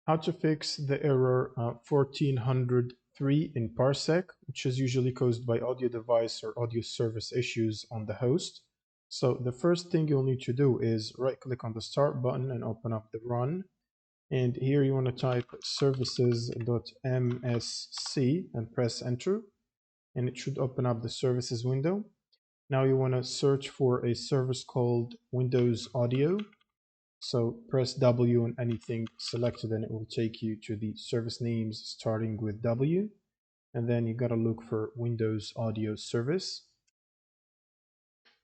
how to fix the error 1403 in Parsec, which is usually caused by audio device or audio service issues on the host. So the first thing you'll need to do is right click on the start button and open up the run. And here you want to type services.msc and press enter. And it should open up the services window. Now you want to search for a service called Windows Audio. So press W on anything selected and it will take you to the service names starting with W. And then you got to look for Windows Audio Service,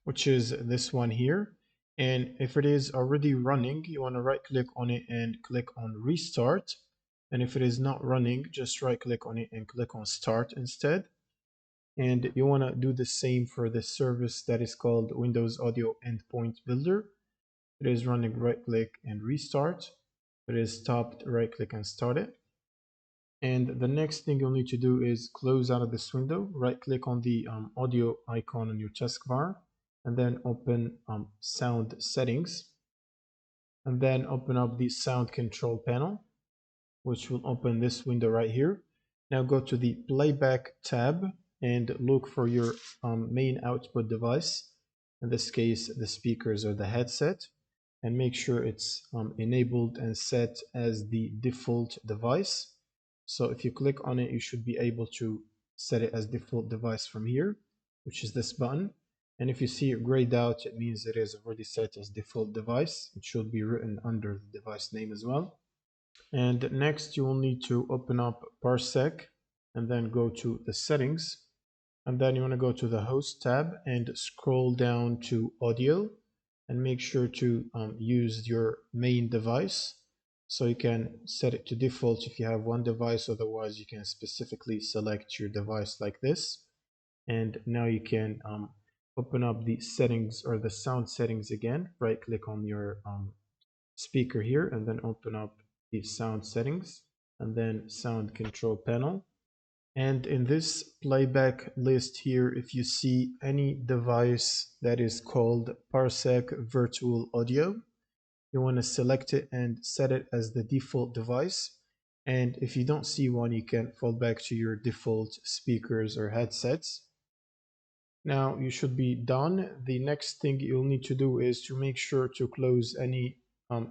which is this one here. And if it is already running, you want to right click on it and click on Restart. And if it is not running, just right click on it and click on Start instead. And you want to do the same for the service that is called Windows Audio Endpoint Builder. It is running, right click and restart. It is stopped, right click and start it. And the next thing you'll need to do is close out of this window, right click on the audio icon on your taskbar, and then open sound settings. And then open up the sound control panel, which will open this window right here. Now go to the playback tab and look for your main output device. In this case, the speakers or the headset, and make sure it's enabled and set as the default device. So if you click on it, you should be able to set it as default device from here, which is this button. And if you see it grayed out, it means it is already set as default device. It should be written under the device name as well. And next you will need to open up Parsec and then go to the settings. And then you want to go to the host tab and scroll down to audio and make sure to use your main device. So you can set it to default if you have one device, otherwise you can specifically select your device like this. And now you can open up the settings or the sound settings again, right click on your speaker here and then open up the sound settings and then sound control panel. And in this playback list here, if you see any device that is called Parsec Virtual Audio, you want to select it and set it as the default device. And if you don't see one, you can fall back to your default speakers or headsets. Now you should be done. The next thing you'll need to do is to make sure to close any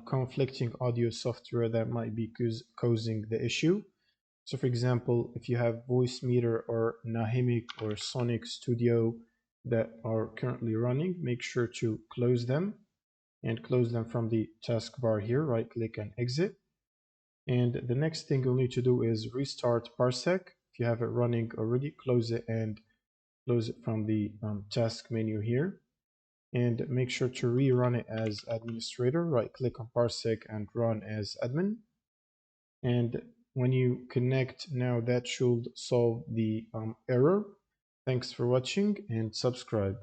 conflicting audio software that might be causing the issue. So for example, if you have Voicemeeter or Nahimic or Sonic Studio that are currently running, make sure to close them and close them from the taskbar here, right click and exit. And the next thing you'll need to do is restart Parsec. If you have it running already, close it and close it from the task menu here. And make sure to rerun it as administrator, right click on Parsec and run as admin. And when you connect now, that should solve the error. Thanks for watching and subscribe.